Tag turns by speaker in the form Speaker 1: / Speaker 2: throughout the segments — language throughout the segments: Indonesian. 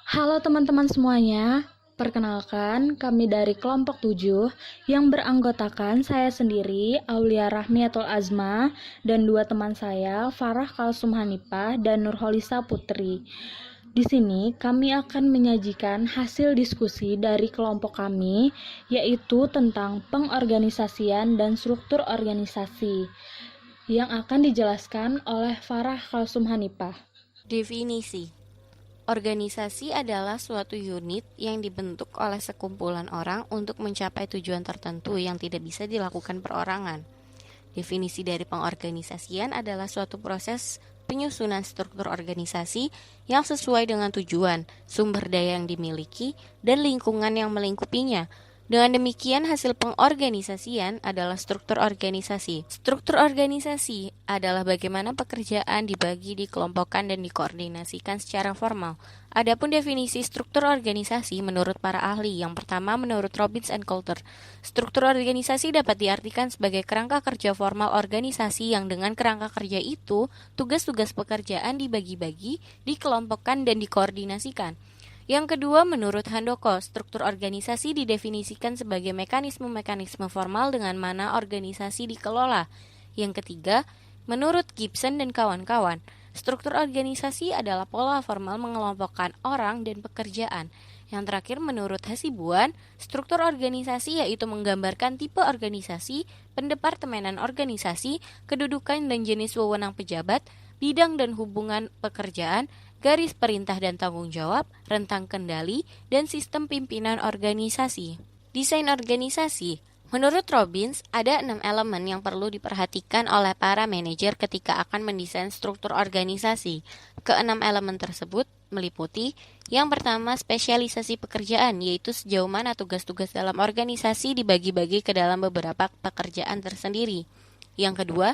Speaker 1: Halo teman-teman semuanya, perkenalkan kami dari kelompok 7 yang beranggotakan saya sendiri, Aulia Rahmiatul Azma, dan dua teman saya, Farah Kalsum Hanifah dan Nurholisa Putri. Di sini kami akan menyajikan hasil diskusi dari kelompok kami, yaitu tentang pengorganisasian dan struktur organisasi, yang akan dijelaskan oleh Farah Kalsum Hanifah.
Speaker 2: Definisi. Organisasi adalah suatu unit yang dibentuk oleh sekumpulan orang untuk mencapai tujuan tertentu yang tidak bisa dilakukan perorangan. Definisi dari pengorganisasian adalah suatu proses penyusunan struktur organisasi yang sesuai dengan tujuan, sumber daya yang dimiliki, dan lingkungan yang melingkupinya. Dengan demikian, hasil pengorganisasian adalah struktur organisasi. Struktur organisasi adalah bagaimana pekerjaan dibagi, dikelompokkan, dan dikoordinasikan secara formal. Adapun definisi struktur organisasi menurut para ahli, yang pertama menurut Robbins and Coulter, struktur organisasi dapat diartikan sebagai kerangka kerja formal organisasi yang dengan kerangka kerja itu, tugas-tugas pekerjaan dibagi-bagi, dikelompokkan, dan dikoordinasikan. Yang kedua, menurut Handoko, struktur organisasi didefinisikan sebagai mekanisme-mekanisme formal dengan mana organisasi dikelola. Yang ketiga, menurut Gibson dan kawan-kawan, struktur organisasi adalah pola formal mengelompokkan orang dan pekerjaan. Yang terakhir, menurut Hasibuan, struktur organisasi yaitu menggambarkan tipe organisasi, pendepartemenan organisasi, kedudukan dan jenis wewenang pejabat, bidang dan hubungan pekerjaan, garis perintah dan tanggung jawab, rentang kendali, dan sistem pimpinan organisasi. Desain organisasi. Menurut Robbins, ada 6 elemen yang perlu diperhatikan oleh para manajer ketika akan mendesain struktur organisasi. Keenam elemen tersebut meliputi yang pertama, spesialisasi pekerjaan, yaitu sejauh mana tugas-tugas dalam organisasi dibagi-bagi ke dalam beberapa pekerjaan tersendiri. Yang kedua,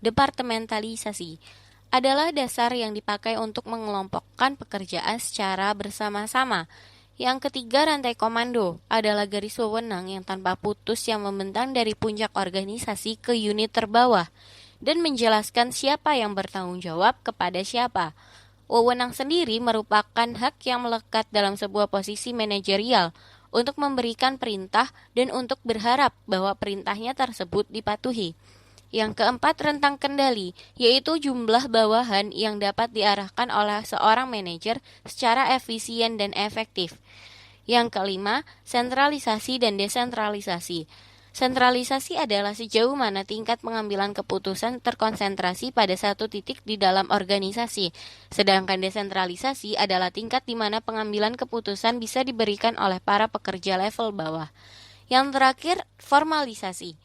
Speaker 2: departementalisasi adalah dasar yang dipakai untuk mengelompokkan pekerjaan secara bersama-sama. Yang ketiga, rantai komando adalah garis wewenang yang tanpa putus yang membentang dari puncak organisasi ke unit terbawah dan menjelaskan siapa yang bertanggung jawab kepada siapa. Wewenang sendiri merupakan hak yang melekat dalam sebuah posisi manajerial untuk memberikan perintah dan untuk berharap bahwa perintahnya tersebut dipatuhi. Yang keempat, rentang kendali, yaitu jumlah bawahan yang dapat diarahkan oleh seorang manajer secara efisien dan efektif. Yang kelima, sentralisasi dan desentralisasi. Sentralisasi adalah sejauh mana tingkat pengambilan keputusan terkonsentrasi pada satu titik di dalam organisasi. Sedangkan desentralisasi adalah tingkat di mana pengambilan keputusan bisa diberikan oleh para pekerja level bawah. Yang terakhir, formalisasi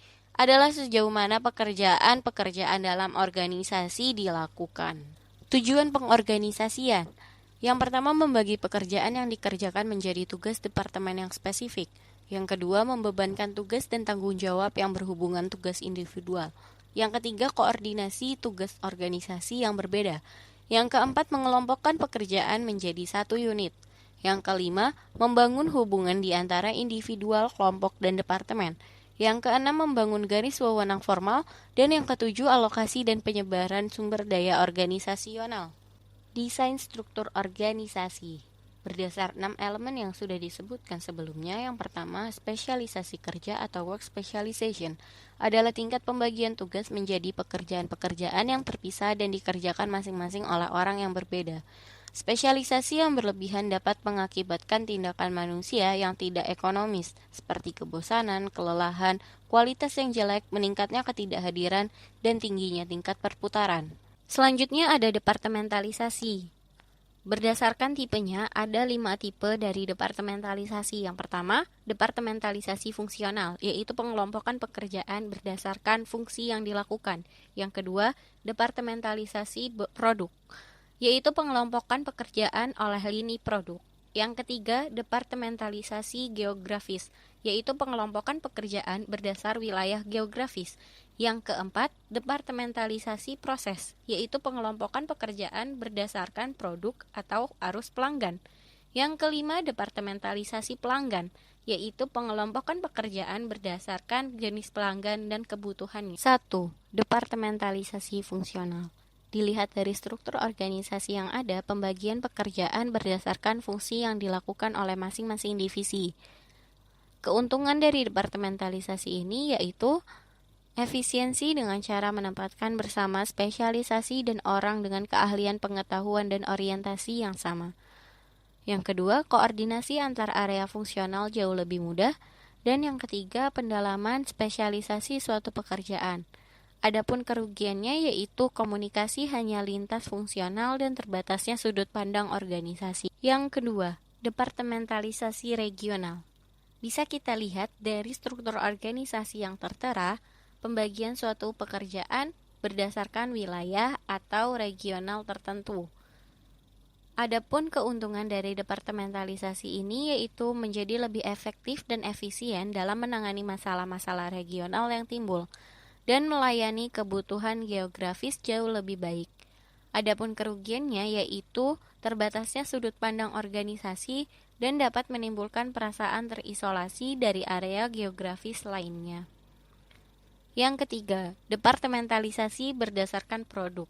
Speaker 2: adalah sejauh mana pekerjaan-pekerjaan dalam organisasi dilakukan. Tujuan pengorganisasian. Yang pertama, membagi pekerjaan yang dikerjakan menjadi tugas departemen yang spesifik. Yang kedua, membebankan tugas dan tanggung jawab yang berhubungan tugas individual. Yang ketiga, koordinasi tugas organisasi yang berbeda. Yang keempat, mengelompokkan pekerjaan menjadi satu unit. Yang kelima, membangun hubungan di antara individual, kelompok, dan departemen. Yang keenam, membangun garis wewenang formal. Dan yang ketujuh, alokasi dan penyebaran sumber daya organisasional. Desain struktur organisasi. Berdasar 6 elemen yang sudah disebutkan sebelumnya, yang pertama, spesialisasi kerja atau work specialization adalah tingkat pembagian tugas menjadi pekerjaan-pekerjaan yang terpisah dan dikerjakan masing-masing oleh orang yang berbeda. Spesialisasi yang berlebihan dapat mengakibatkan tindakan manusia yang tidak ekonomis, seperti kebosanan, kelelahan, kualitas yang jelek, meningkatnya ketidakhadiran, dan tingginya tingkat perputaran. Selanjutnya ada departementalisasi. Berdasarkan tipenya, ada 5 tipe dari departementalisasi. Yang pertama, departementalisasi fungsional, yaitu pengelompokan pekerjaan berdasarkan fungsi yang dilakukan. Yang kedua, departementalisasi produk, yaitu pengelompokan pekerjaan oleh lini produk. Yang ketiga, departementalisasi geografis, yaitu pengelompokan pekerjaan berdasar wilayah geografis. Yang keempat, departementalisasi proses, yaitu pengelompokan pekerjaan berdasarkan produk atau arus pelanggan. Yang kelima, departementalisasi pelanggan, yaitu pengelompokan pekerjaan berdasarkan jenis pelanggan dan kebutuhannya. 1. Departementalisasi fungsional. Dilihat dari struktur organisasi yang ada, pembagian pekerjaan berdasarkan fungsi yang dilakukan oleh masing-masing divisi. Keuntungan dari departementalisasi ini yaitu efisiensi dengan cara menempatkan bersama spesialisasi dan orang dengan keahlian pengetahuan dan orientasi yang sama. Yang kedua, koordinasi antar area fungsional jauh lebih mudah. Dan yang ketiga, pendalaman spesialisasi suatu pekerjaan. Adapun kerugiannya yaitu komunikasi hanya lintas fungsional dan terbatasnya sudut pandang organisasi. Yang kedua, departementalisasi regional. Bisa kita lihat dari struktur organisasi yang tertera, pembagian suatu pekerjaan berdasarkan wilayah atau regional tertentu. Adapun keuntungan dari departementalisasi ini yaitu menjadi lebih efektif dan efisien dalam menangani masalah-masalah regional yang timbul dan melayani kebutuhan geografis jauh lebih baik. Adapun kerugiannya yaitu terbatasnya sudut pandang organisasi dan dapat menimbulkan perasaan terisolasi dari area geografis lainnya. Yang ketiga, departementalisasi berdasarkan produk.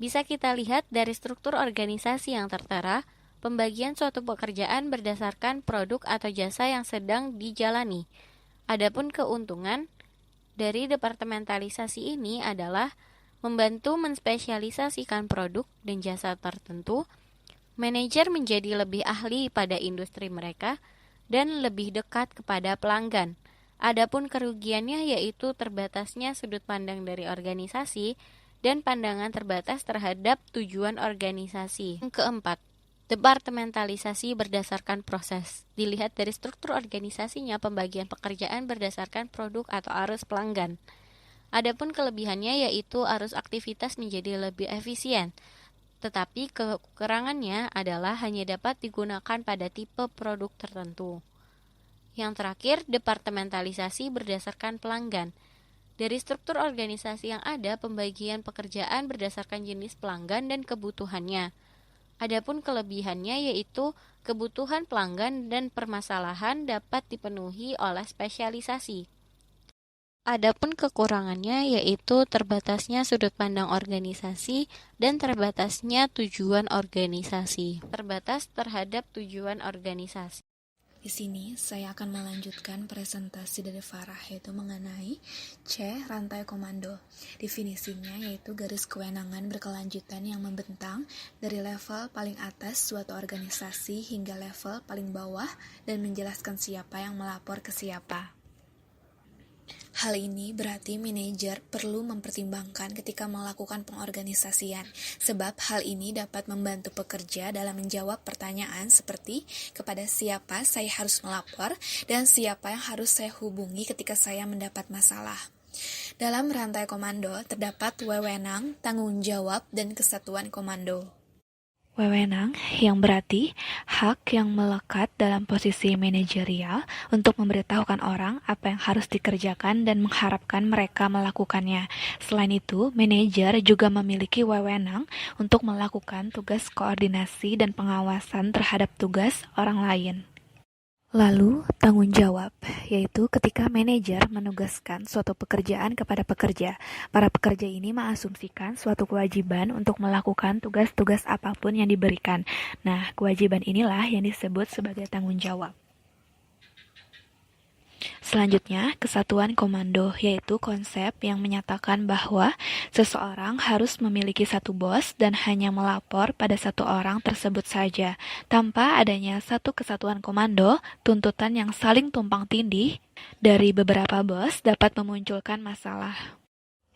Speaker 2: Bisa kita lihat dari struktur organisasi yang tertera, pembagian suatu pekerjaan berdasarkan produk atau jasa yang sedang dijalani. Adapun keuntungan dari departementalisasi ini adalah membantu menspesialisasikan produk dan jasa tertentu, manajer menjadi lebih ahli pada industri mereka, dan lebih dekat kepada pelanggan. Adapun kerugiannya yaitu terbatasnya sudut pandang dari organisasi dan pandangan terbatas terhadap tujuan organisasi. Yang keempat, departementalisasi berdasarkan proses. Dilihat dari struktur organisasinya, pembagian pekerjaan berdasarkan produk atau arus pelanggan. Adapun kelebihannya yaitu arus aktivitas menjadi lebih efisien. Tetapi kekurangannya adalah hanya dapat digunakan pada tipe produk tertentu. Yang terakhir, departementalisasi berdasarkan pelanggan. Dari struktur organisasi yang ada, pembagian pekerjaan berdasarkan jenis pelanggan dan kebutuhannya. Adapun kelebihannya yaitu kebutuhan pelanggan dan permasalahan dapat dipenuhi oleh spesialisasi. Adapun kekurangannya yaitu terbatasnya sudut pandang organisasi dan terbatasnya tujuan organisasi. Terbatas terhadap tujuan organisasi.
Speaker 3: Di sini saya akan melanjutkan presentasi dari Farah, yaitu mengenai C. Rantai komando. Definisinya yaitu garis kewenangan berkelanjutan yang membentang dari level paling atas suatu organisasi hingga level paling bawah dan menjelaskan siapa yang melapor ke siapa. Hal ini berarti manajer perlu mempertimbangkan ketika melakukan pengorganisasian, sebab hal ini dapat membantu pekerja dalam menjawab pertanyaan seperti kepada siapa saya harus melapor dan siapa yang harus saya hubungi ketika saya mendapat masalah. Dalam rantai komando terdapat wewenang, tanggung jawab, dan kesatuan komando.
Speaker 4: Wewenang yang berarti hak yang melekat dalam posisi manajerial untuk memberitahukan orang apa yang harus dikerjakan dan mengharapkan mereka melakukannya. Selain itu, manajer juga memiliki wewenang untuk melakukan tugas koordinasi dan pengawasan terhadap tugas orang lain. Lalu, tanggung jawab, yaitu ketika manajer menugaskan suatu pekerjaan kepada pekerja. Para pekerja ini mengasumsikan suatu kewajiban untuk melakukan tugas-tugas apapun yang diberikan. Nah, kewajiban inilah yang disebut sebagai tanggung jawab. Selanjutnya, kesatuan komando, yaitu konsep yang menyatakan bahwa seseorang harus memiliki satu bos dan hanya melapor pada satu orang tersebut saja. Tanpa adanya satu kesatuan komando, tuntutan yang saling tumpang tindih dari beberapa bos dapat memunculkan masalah.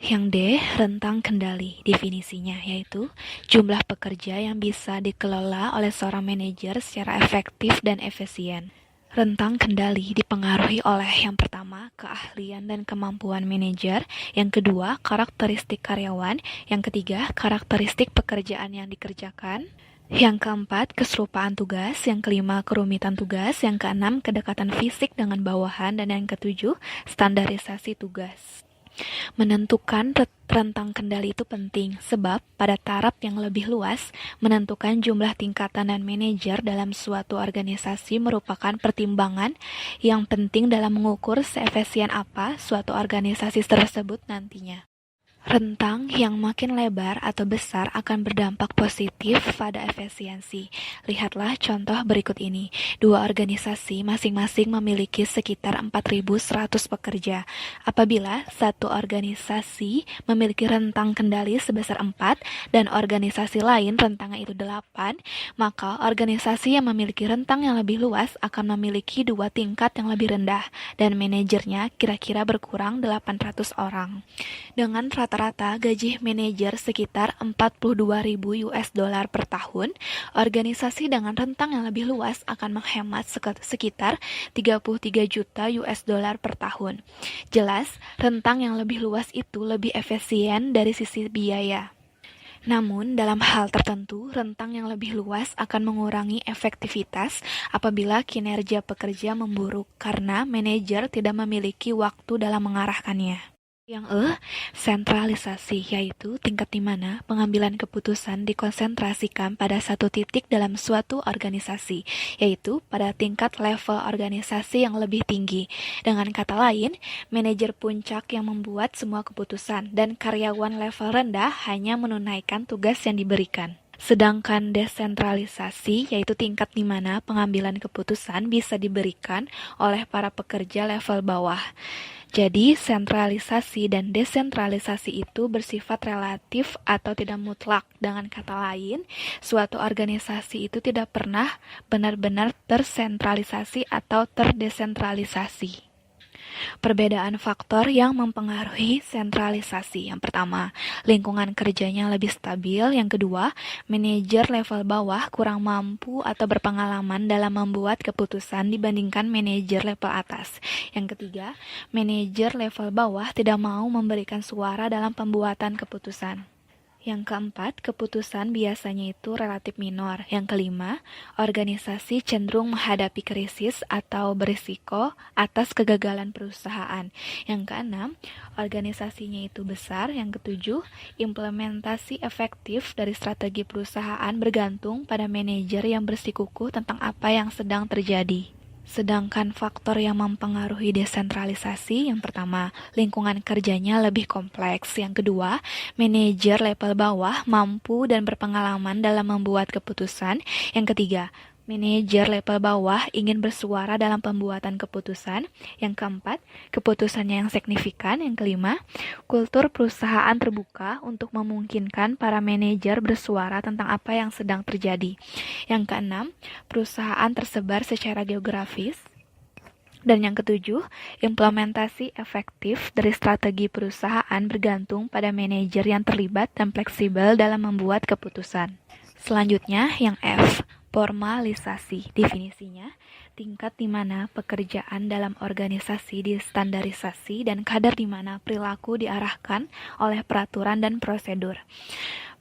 Speaker 4: Yang D, rentang kendali. Definisinya yaitu jumlah pekerja yang bisa dikelola oleh seorang manajer secara efektif dan efisien. Rentang kendali dipengaruhi oleh yang pertama, keahlian dan kemampuan manajer, yang kedua, karakteristik karyawan, yang ketiga, karakteristik pekerjaan yang dikerjakan, yang keempat, keserupaan tugas, yang kelima, kerumitan tugas, yang keenam, kedekatan fisik dengan bawahan, dan yang ketujuh, standarisasi tugas. Menentukan rentang kendali itu penting, sebab pada taraf yang lebih luas, menentukan jumlah tingkatan dan manajer dalam suatu organisasi merupakan pertimbangan yang penting dalam mengukur seefisien apa suatu organisasi tersebut nantinya. Rentang yang makin lebar atau besar akan berdampak positif pada efisiensi. Lihatlah contoh berikut ini. Dua organisasi masing-masing memiliki sekitar 4.100 pekerja. Apabila satu organisasi memiliki rentang kendali sebesar 4 dan organisasi lain rentangnya itu 8, maka organisasi yang memiliki rentang yang lebih luas akan memiliki dua tingkat yang lebih rendah dan manajernya kira-kira berkurang 800 orang. Dengan rata-rata gaji manajer sekitar 42.000 US dollar per tahun, organisasi dengan rentang yang lebih luas akan menghemat sekitar 33 juta US dollar per tahun. Jelas, rentang yang lebih luas itu lebih efisien dari sisi biaya. Namun, dalam hal tertentu, rentang yang lebih luas akan mengurangi efektivitas apabila kinerja pekerja memburuk karena manajer tidak memiliki waktu dalam mengarahkannya. Yang sentralisasi, yaitu tingkat di mana pengambilan keputusan dikonsentrasikan pada satu titik dalam suatu organisasi, yaitu pada tingkat level organisasi yang lebih tinggi. Dengan kata lain, manajer puncak yang membuat semua keputusan dan karyawan level rendah hanya menunaikan tugas yang diberikan. Sedangkan desentralisasi yaitu tingkat di mana pengambilan keputusan bisa diberikan oleh para pekerja level bawah. Jadi, sentralisasi dan desentralisasi itu bersifat relatif atau tidak mutlak. Dengan kata lain, suatu organisasi itu tidak pernah benar-benar tersentralisasi atau terdesentralisasi. Perbedaan faktor yang mempengaruhi sentralisasi. Yang pertama, lingkungan kerjanya lebih stabil. Yang kedua, manajer level bawah kurang mampu atau berpengalaman dalam membuat keputusan dibandingkan manajer level atas. Yang ketiga, manajer level bawah tidak mau memberikan suara dalam pembuatan keputusan. Yang keempat, keputusan biasanya itu relatif minor. Yang kelima, organisasi cenderung menghadapi krisis atau berisiko atas kegagalan perusahaan. Yang keenam, organisasinya itu besar. Yang ketujuh, implementasi efektif dari strategi perusahaan bergantung pada manajer yang bersikukuh tentang apa yang sedang terjadi. Sedangkan faktor yang mempengaruhi desentralisasi, yang pertama, lingkungan kerjanya lebih kompleks. Yang kedua, manajer level bawah mampu dan berpengalaman dalam membuat keputusan. Yang ketiga, manajer level bawah ingin bersuara dalam pembuatan keputusan. Yang keempat, keputusannya yang signifikan. Yang kelima, kultur perusahaan terbuka untuk memungkinkan para manajer bersuara tentang apa yang sedang terjadi. Yang keenam, perusahaan tersebar secara geografis. Dan yang ketujuh, implementasi efektif dari strategi perusahaan bergantung pada manajer yang terlibat dan fleksibel dalam membuat keputusan. Selanjutnya, yang F, formalisasi. Definisinya, tingkat di mana pekerjaan dalam organisasi distandarisasi dan kadar di mana perilaku diarahkan oleh peraturan dan prosedur.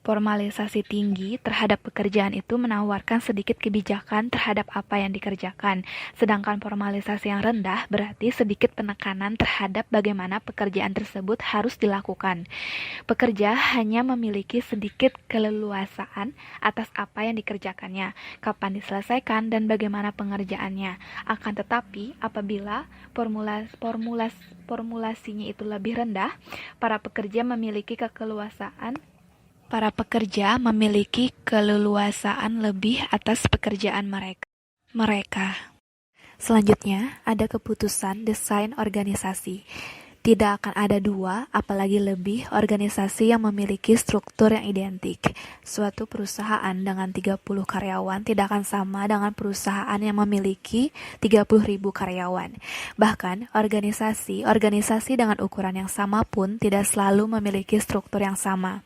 Speaker 4: Formalisasi tinggi terhadap pekerjaan itu menawarkan sedikit kebijakan terhadap apa yang dikerjakan, sedangkan formalisasi yang rendah berarti sedikit penekanan terhadap bagaimana pekerjaan tersebut harus dilakukan. Pekerja hanya memiliki sedikit keleluasaan atas apa yang dikerjakannya, kapan diselesaikan, dan bagaimana pengerjaannya. Akan tetapi, apabila formulasinya itu lebih rendah, para pekerja memiliki keleluasaan lebih atas pekerjaan mereka. Selanjutnya, ada keputusan desain organisasi. Tidak akan ada dua, apalagi lebih, organisasi yang memiliki struktur yang identik. Suatu perusahaan dengan 30 karyawan tidak akan sama dengan perusahaan yang memiliki 30.000 karyawan. Bahkan, organisasi dengan ukuran yang sama pun tidak selalu memiliki struktur yang sama.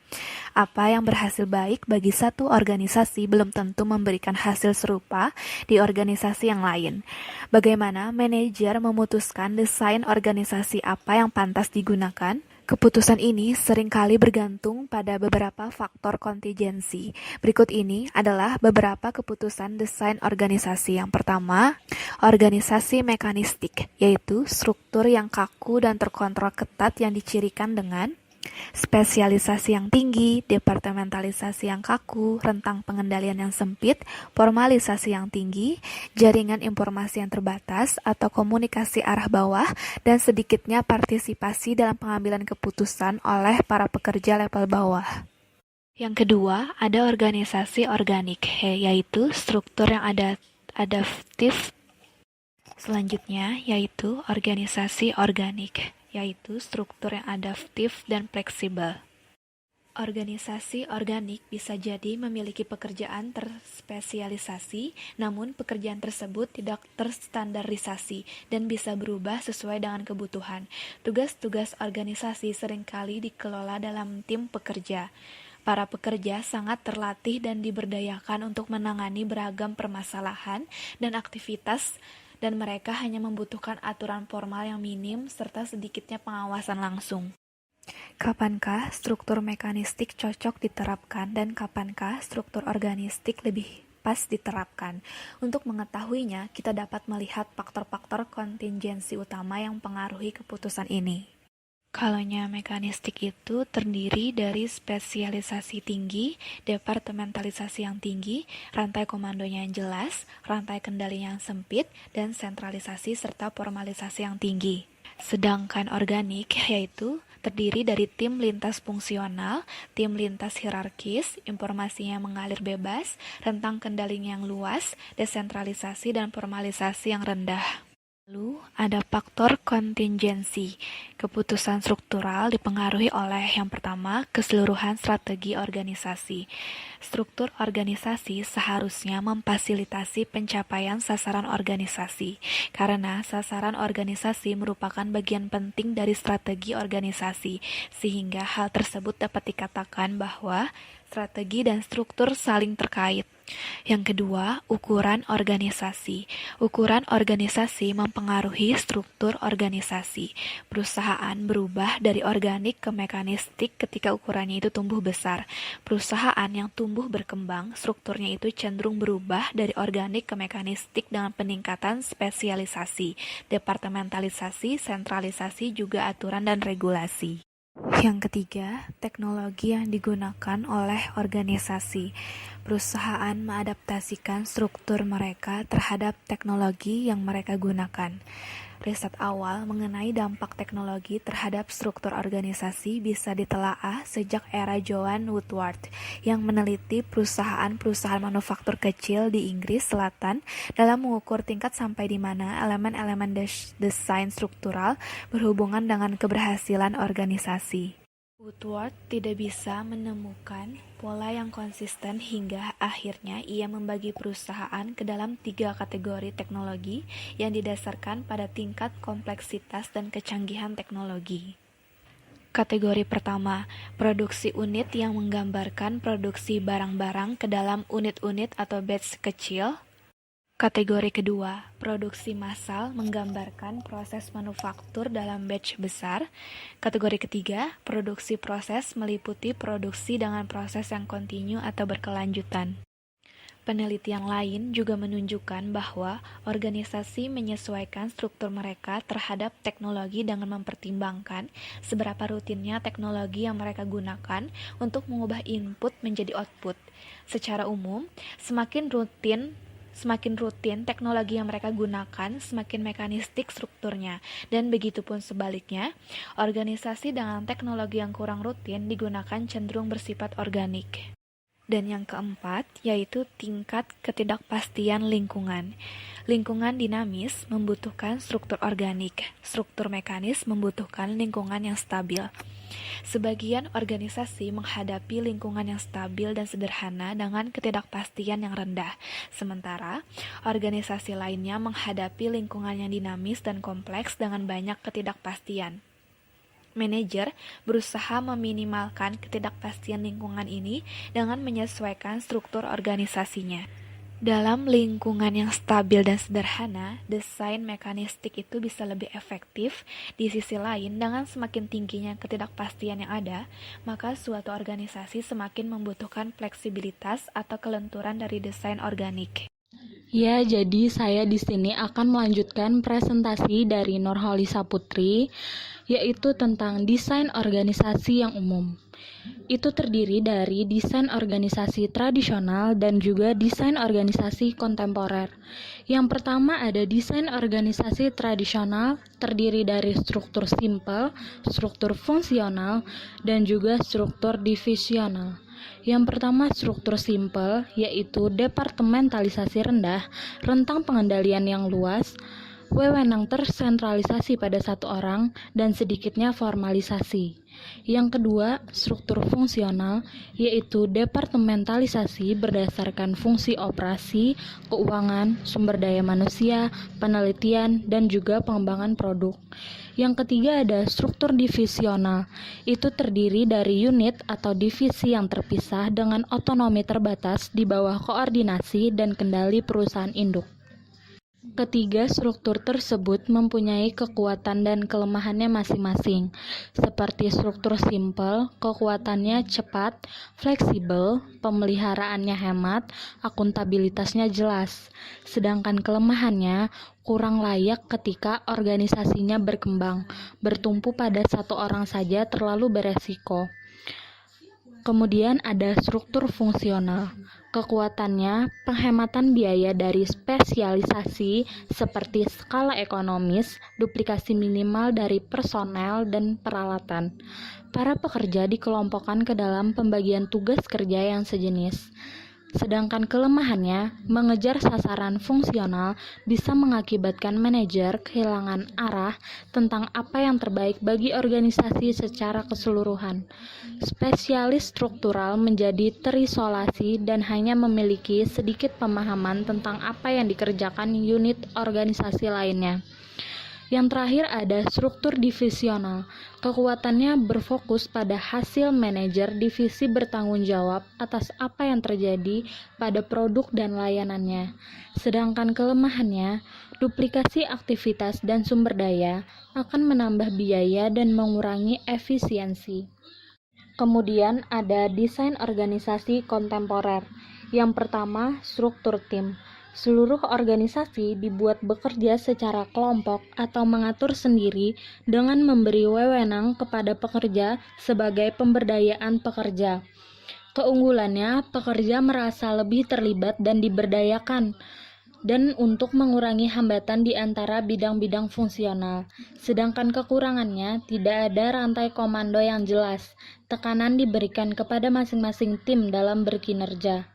Speaker 4: Apa yang berhasil baik bagi satu organisasi belum tentu memberikan hasil serupa di organisasi yang lain. Bagaimana manajer memutuskan desain organisasi apa yang pantas digunakan? Keputusan ini seringkali bergantung pada beberapa faktor kontingensi. Berikut ini adalah beberapa keputusan desain organisasi. Yang pertama, organisasi mekanistik, yaitu struktur yang kaku dan terkontrol ketat yang dicirikan dengan Spesialisasi yang tinggi, departementalisasi yang kaku, rentang pengendalian yang sempit, formalisasi yang tinggi, jaringan informasi yang terbatas atau komunikasi arah bawah, dan sedikitnya partisipasi dalam pengambilan keputusan oleh para pekerja level bawah. Yang kedua, ada organisasi organik, yaitu struktur yang adaptif. Selanjutnya, yaitu organisasi organik, yaitu struktur yang adaptif dan fleksibel. Organisasi organik bisa jadi memiliki pekerjaan terspesialisasi, namun pekerjaan tersebut tidak terstandarisasi dan bisa berubah sesuai dengan kebutuhan. Tugas-tugas organisasi seringkali dikelola dalam tim pekerja. Para pekerja sangat terlatih dan diberdayakan untuk menangani beragam permasalahan dan aktivitas, dan mereka hanya membutuhkan aturan formal yang minim serta sedikitnya pengawasan langsung. Kapankah struktur mekanistik cocok diterapkan dan kapankah struktur organistik lebih pas diterapkan? Untuk mengetahuinya, kita dapat melihat faktor-faktor kontingensi utama yang mempengaruhi keputusan ini. Kalaunya mekanistik itu terdiri dari spesialisasi tinggi, departementalisasi yang tinggi, rantai komandonya yang jelas, rantai kendali yang sempit, dan sentralisasi serta formalisasi yang tinggi. Sedangkan organik yaitu terdiri dari tim lintas fungsional, tim lintas hierarkis, informasinya mengalir bebas, rentang kendalinya yang luas, desentralisasi dan formalisasi yang rendah. Lalu, ada faktor kontingensi. Keputusan struktural dipengaruhi oleh yang pertama, keseluruhan strategi organisasi. Struktur organisasi seharusnya memfasilitasi pencapaian sasaran organisasi, karena sasaran organisasi merupakan bagian penting dari strategi organisasi, sehingga hal tersebut dapat dikatakan bahwa strategi dan struktur saling terkait. Yang kedua, ukuran organisasi. Ukuran organisasi mempengaruhi struktur organisasi. Perusahaan berubah dari organik ke mekanistik ketika ukurannya itu tumbuh besar. Perusahaan yang tumbuh berkembang, strukturnya itu cenderung berubah dari organik ke mekanistik dengan peningkatan spesialisasi, departementalisasi, sentralisasi, juga aturan dan regulasi. Yang ketiga, teknologi yang digunakan oleh organisasi. Perusahaan mengadaptasikan struktur mereka terhadap teknologi yang mereka gunakan. Riset awal mengenai dampak teknologi terhadap struktur organisasi bisa ditelaah sejak era Joan Woodward yang meneliti perusahaan-perusahaan manufaktur kecil di Inggris Selatan dalam mengukur tingkat sampai di mana elemen-elemen desain struktural berhubungan dengan keberhasilan organisasi. Woodward tidak bisa menemukan pola yang konsisten hingga akhirnya ia membagi perusahaan ke dalam 3 kategori teknologi yang didasarkan pada tingkat kompleksitas dan kecanggihan teknologi. Kategori pertama, produksi unit yang menggambarkan produksi barang-barang ke dalam unit-unit atau batch kecil. Kategori kedua, produksi massal menggambarkan proses manufaktur dalam batch besar. Kategori ketiga, produksi proses meliputi produksi dengan proses yang kontinu atau berkelanjutan. Penelitian lain juga menunjukkan bahwa organisasi menyesuaikan struktur mereka terhadap teknologi dengan mempertimbangkan seberapa rutinnya teknologi yang mereka gunakan untuk mengubah input menjadi output. Secara umum, semakin rutin teknologi yang mereka gunakan, semakin mekanistik strukturnya. Dan begitu pun sebaliknya, organisasi dengan teknologi yang kurang rutin digunakan cenderung bersifat organik. Dan yang keempat, yaitu tingkat ketidakpastian lingkungan. Lingkungan dinamis membutuhkan struktur organik, struktur mekanis membutuhkan lingkungan yang stabil. Sebagian organisasi menghadapi lingkungan yang stabil dan sederhana dengan ketidakpastian yang rendah, sementara organisasi lainnya menghadapi lingkungan yang dinamis dan kompleks dengan banyak ketidakpastian. Manajer berusaha meminimalkan ketidakpastian lingkungan ini dengan menyesuaikan struktur organisasinya. Dalam lingkungan yang stabil dan sederhana, desain mekanistik itu bisa lebih efektif. Di sisi lain, dengan semakin tingginya ketidakpastian yang ada, maka suatu organisasi semakin membutuhkan fleksibilitas atau kelenturan dari desain organik.
Speaker 1: Ya, jadi saya di sini akan melanjutkan presentasi dari Nurholisa Putri, yaitu tentang desain organisasi yang umum. Itu terdiri dari desain organisasi tradisional dan juga desain organisasi kontemporer. Yang pertama ada desain organisasi tradisional, terdiri dari struktur simpel, struktur fungsional, dan juga struktur divisional. Yang pertama struktur simpel, yaitu departementalisasi rendah, rentang pengendalian yang luas, wewenang tersentralisasi pada satu orang, dan sedikitnya formalisasi. Yang kedua, struktur fungsional, yaitu departementalisasi berdasarkan fungsi operasi, keuangan, sumber daya manusia, penelitian, dan juga pengembangan produk. Yang ketiga ada struktur divisional, itu terdiri dari unit atau divisi yang terpisah dengan otonomi terbatas di bawah koordinasi dan kendali perusahaan induk. Ketiga struktur tersebut mempunyai kekuatan dan kelemahannya masing-masing. Seperti struktur simpel, kekuatannya cepat, fleksibel, pemeliharaannya hemat, akuntabilitasnya jelas. Sedangkan kelemahannya kurang layak ketika organisasinya berkembang, bertumpu pada satu orang saja terlalu beresiko. Kemudian ada struktur fungsional. Kekuatannya, penghematan biaya dari spesialisasi seperti skala ekonomis, duplikasi minimal dari personel dan peralatan. Para pekerja dikelompokkan ke dalam pembagian tugas kerja yang sejenis. Sedangkan kelemahannya, mengejar sasaran fungsional bisa mengakibatkan manajer kehilangan arah tentang apa yang terbaik bagi organisasi secara keseluruhan. Spesialis struktural menjadi terisolasi dan hanya memiliki sedikit pemahaman tentang apa yang dikerjakan unit organisasi lainnya. Yang terakhir ada struktur divisional. Kekuatannya berfokus pada hasil manajer divisi bertanggung jawab atas apa yang terjadi pada produk dan layanannya. Sedangkan kelemahannya, duplikasi aktivitas dan sumber daya akan menambah biaya dan mengurangi efisiensi. Kemudian ada desain organisasi kontemporer. Yang pertama, struktur tim. Seluruh organisasi dibuat bekerja secara kelompok atau mengatur sendiri dengan memberi wewenang kepada pekerja sebagai pemberdayaan pekerja. Keunggulannya, pekerja merasa lebih terlibat dan diberdayakan, dan untuk mengurangi hambatan di antara bidang-bidang fungsional. Sedangkan kekurangannya, tidak ada rantai komando yang jelas. Tekanan diberikan kepada masing-masing tim dalam berkinerja.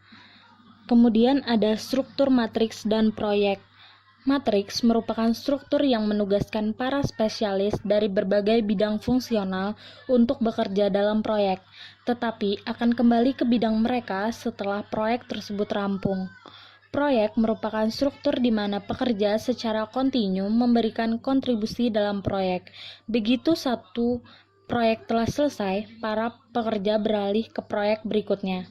Speaker 1: Kemudian ada struktur matriks dan proyek. Matriks merupakan struktur yang menugaskan para spesialis dari berbagai bidang fungsional untuk bekerja dalam proyek, tetapi akan kembali ke bidang mereka setelah proyek tersebut rampung. Proyek merupakan struktur di mana pekerja secara kontinu memberikan kontribusi dalam proyek. Begitu satu proyek telah selesai, para pekerja beralih ke proyek berikutnya.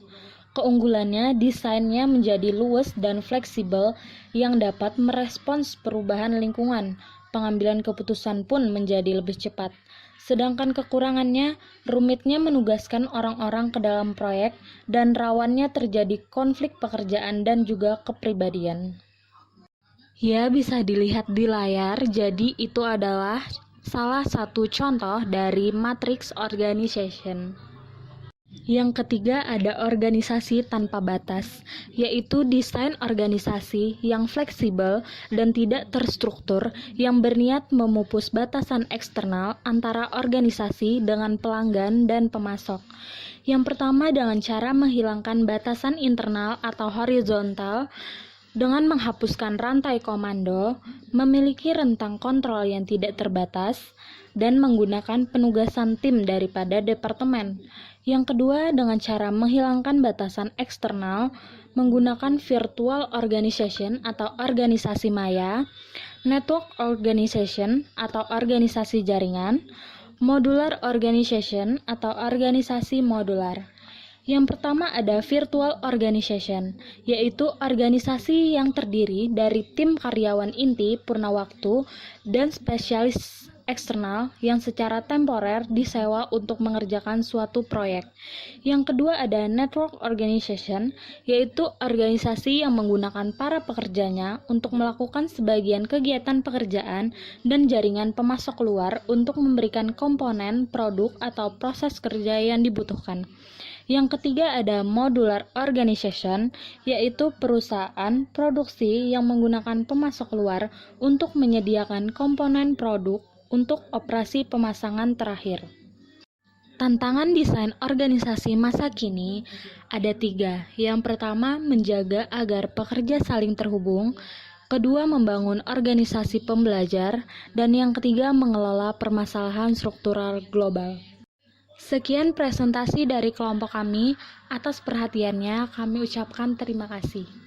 Speaker 1: Keunggulannya, desainnya menjadi luas dan fleksibel yang dapat merespons perubahan lingkungan. Pengambilan keputusan pun menjadi lebih cepat. Sedangkan kekurangannya, rumitnya menugaskan orang-orang ke dalam proyek dan rawannya terjadi konflik pekerjaan dan juga kepribadian. Ya, bisa dilihat di layar, jadi itu adalah salah satu contoh dari matrix organization. Yang ketiga ada organisasi tanpa batas, yaitu desain organisasi yang fleksibel dan tidak terstruktur yang berniat memupus batasan eksternal antara organisasi dengan pelanggan dan pemasok. Yang pertama dengan cara menghilangkan batasan internal atau horizontal dengan menghapuskan rantai komando, memiliki rentang kontrol yang tidak terbatas, dan menggunakan penugasan tim daripada departemen. Yang kedua, dengan cara menghilangkan batasan eksternal, menggunakan virtual organization atau organisasi maya, network organization atau organisasi jaringan, modular organization atau organisasi modular. Yang pertama ada virtual organization, yaitu organisasi yang terdiri dari tim karyawan inti purnawaktu dan spesialis eksternal yang secara temporer disewa untuk mengerjakan suatu proyek. Yang kedua ada network organization, yaitu organisasi yang menggunakan para pekerjanya untuk melakukan sebagian kegiatan pekerjaan dan jaringan pemasok luar untuk memberikan komponen, produk, atau proses kerja yang dibutuhkan. Yang ketiga ada modular organization, yaitu perusahaan produksi yang menggunakan pemasok luar untuk menyediakan komponen produk untuk operasi pemasangan terakhir. Tantangan desain organisasi masa kini ada 3. Yang pertama, menjaga agar pekerja saling terhubung. Kedua, membangun organisasi pembelajar. Dan yang ketiga, mengelola permasalahan struktural global. Sekian presentasi dari kelompok kami. Atas perhatiannya, kami ucapkan terima kasih.